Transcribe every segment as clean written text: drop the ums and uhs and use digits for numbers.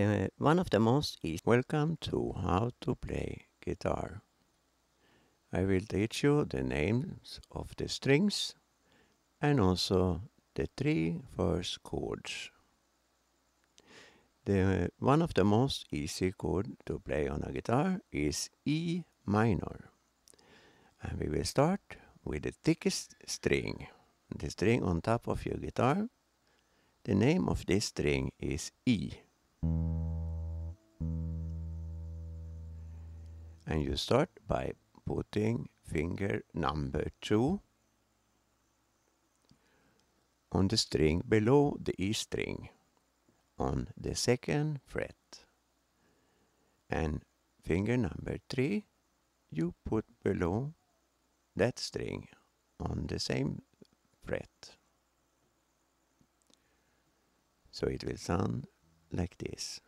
One of the most easy. Welcome to How to Play Guitar. I will teach you the names of the strings and also the three first chords. One of the most easy chord to play on a guitar is E minor. And we will start with the thickest string, the string on top of your guitar. The name of this string is E. And you start by putting finger number 2 on the string below the E string on the second fret. And finger number 3 you put below that string on the same fret. So it will sound like this.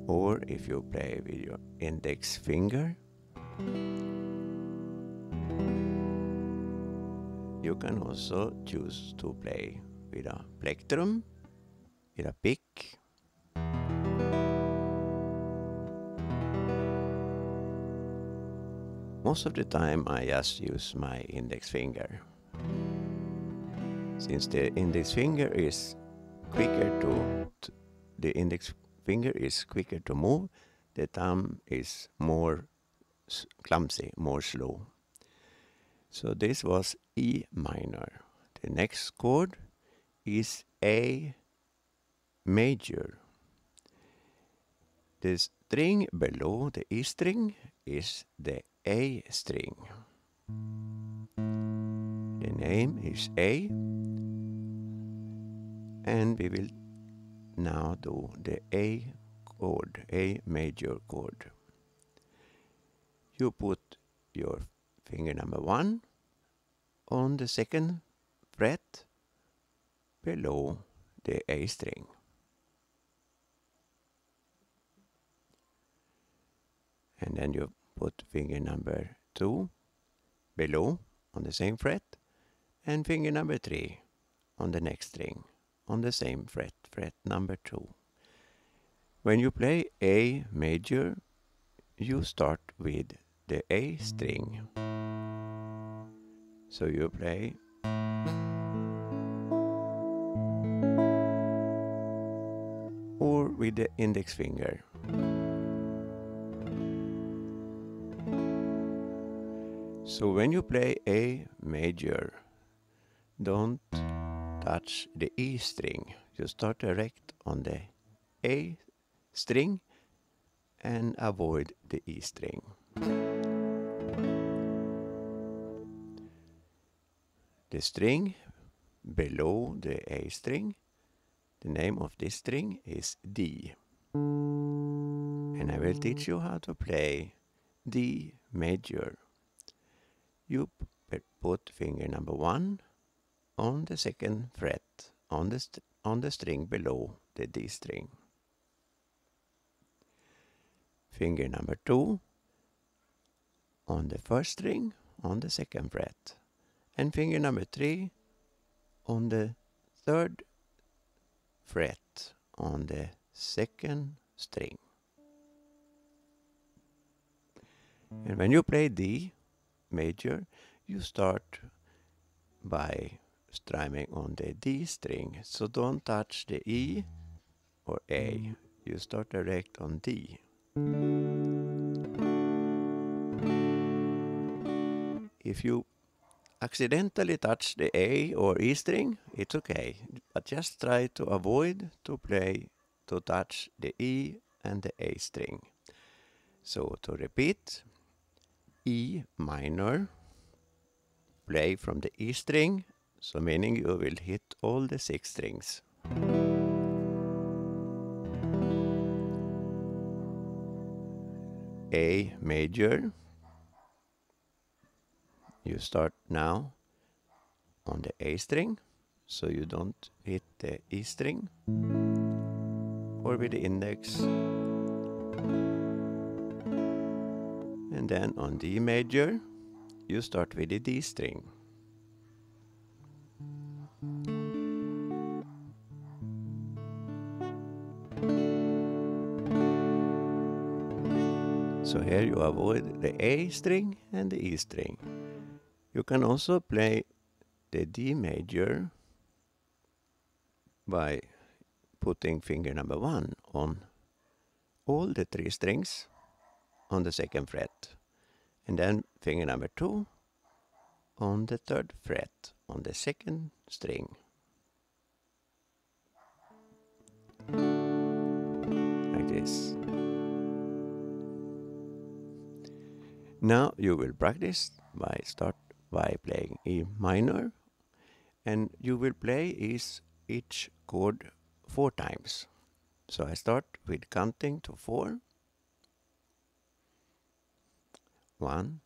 Or if you play with your index finger, you can also choose to play with a plectrum, with a pick, most of the time I just use my index finger. Since the index finger is quicker to move, the thumb is more clumsy, more slow. So this was E minor. The next chord is A major. The string below the E string is the A string. The name is A, and we will now do the A chord, A major chord. You put your finger number 1 on the second fret below the A string. And then you put finger number 2 below on the same fret, and finger number 3 on the next string on the same fret, fret number 2. When you play A major, you start with the A string. So you play or with the index finger. So when you play A major, don't touch the E string. You start direct on the A string and avoid the E string. The string below the A string, the name of this string is D. And I will teach you how to play D major. You put finger number 1 on the second fret on the string below the D string. Finger number 2 on the first string on the second fret, and finger number 3 on the third fret on the second string. And when you play D major, you start by strumming on the D string, so don't touch the E or A. You start direct on D. If you accidentally touch the A or E string, it's okay, but just try to avoid to touch the E and the A string. So to repeat, E minor, play from the E string, so meaning you will hit all the 6 strings. A major, you start now on the A string, so you don't hit the E string, or with the index. And then on D major, you start with the D string. So here you avoid the A string and the E string. You can also play the D major by putting finger number 1 on all the 3 strings on the 2nd fret, and then finger number 2 on the 3rd fret on the 2nd string. Like this. Now you will practice by playing E minor, and you will play each chord 4 times. So I start with counting to 4. 1,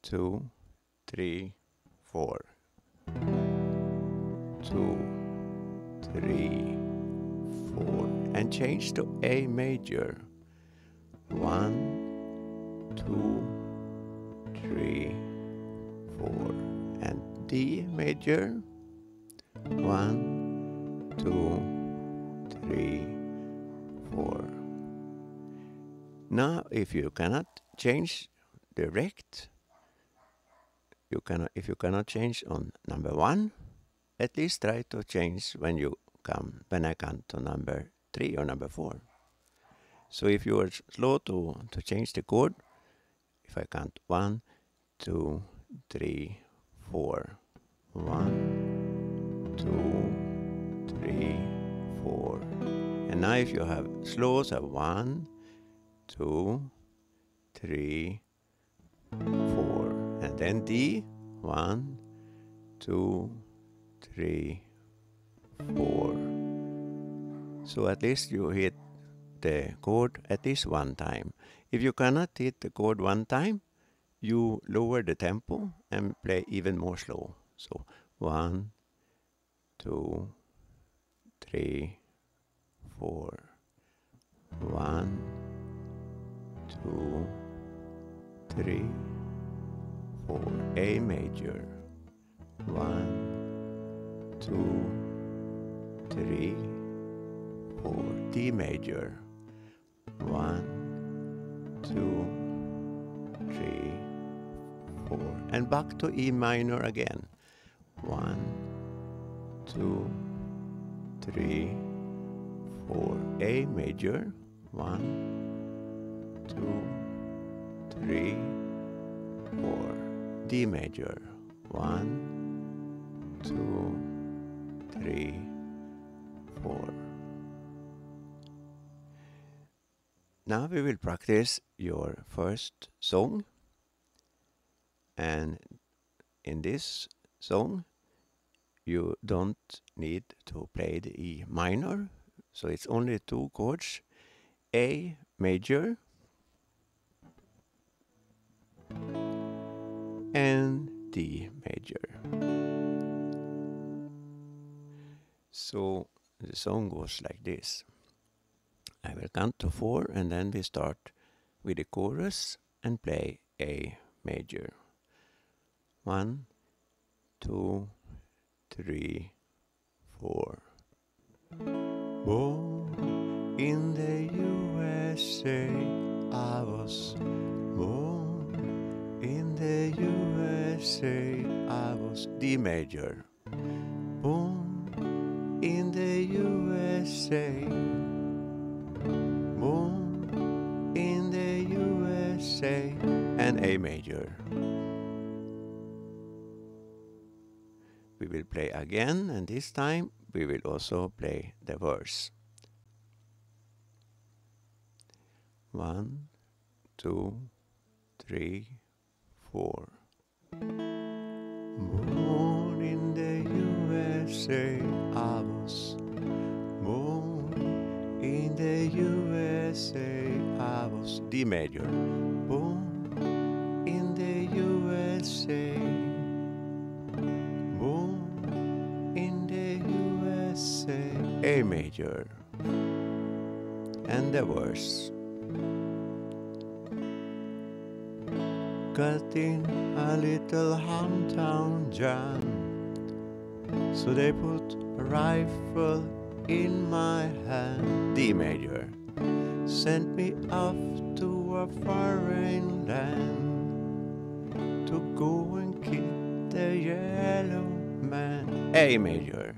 2, 3, 4. 2, 3, 4. And change to A major. 1, 2, 3, 4. And D major. 1, 2, 3, 4. Now, if you cannot change direct, if you cannot change on number 1, at least try to change when I count to number 3 or number 4. So if you are slow to change the chord, if I count 1, 2, 3, 4. 1, 2, 3, 4. And now if you have slows of 1, 2, 3, 4. And then D, 1, 2, 3, 4. So at least you hit the chord at least 1 time. If you cannot hit the chord 1 time, you lower the tempo and play even more slow. So 1, 2, 3, 4. 1, 2, 3, 4. A major. 1, 2, 3, 4. D major. 1, 2, 3, 4. And back to E minor again. 1, 2, 3, 4. A major. 1, 2, 3, 4. D major. 1, 2, 3, 4. Now we will practice your first song, and in this song you don't need to play the E minor, so it's only 2 chords, A major and D major. So the song goes like this. I will count to 4 and then we start with the chorus and play A major. 1, 2, 3, 4. Born in the USA, I was born in the USA, I was D major. Born in the USA. Born in the USA. And A major. We will play again, and this time we will also play the verse. 1, 2, 3, 4. Born in the USA, I was born in the USA, I was D major. Born in the USA. Born in the USA. A major. And the verse. Got in a little hometown jam, So they put a rifle in my hand, D major, sent me off to a foreign land to go and kill the yellow man, A major.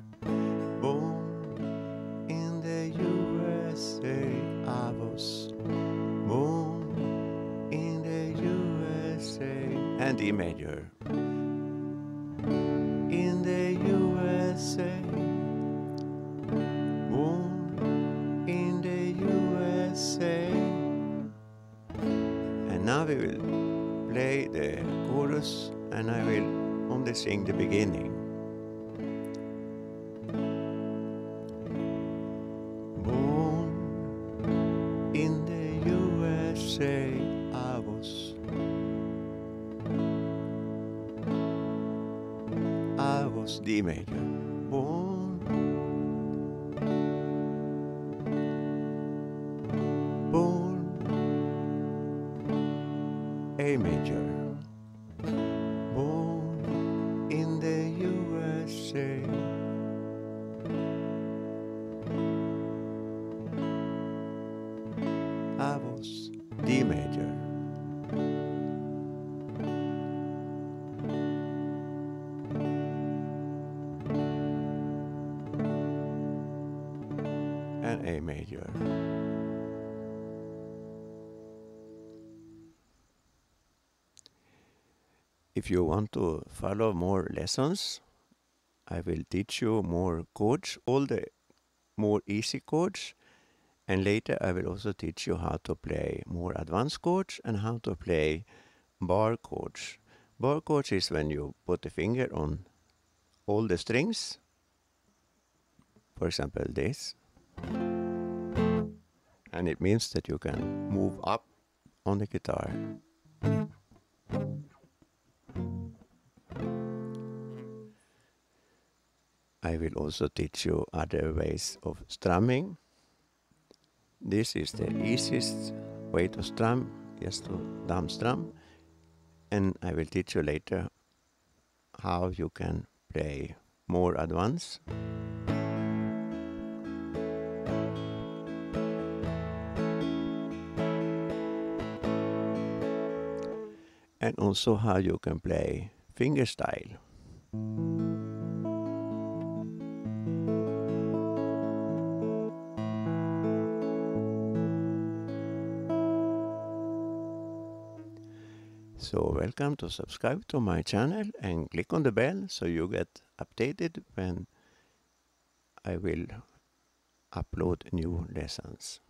Born in the USA, I was born in the USA, and D major. In the USA, born in the USA. And now we will play the chorus, and I will only sing the beginning. Born in the USA, I was D major. Born A major. Born in the USA. I was D major. And A major. If you want to follow more lessons, I will teach you more chords, all the more easy chords, and later I will also teach you how to play more advanced chords and how to play bar chords. Bar chords is when you put the finger on all the strings, for example this, and it means that you can move up on the guitar. I will also teach you other ways of strumming. This is the easiest way to strum, just to thumb strum. And I will teach you later how you can play more advanced. And also how you can play fingerstyle. So welcome to subscribe to my channel and click on the bell so you get updated when I will upload new lessons.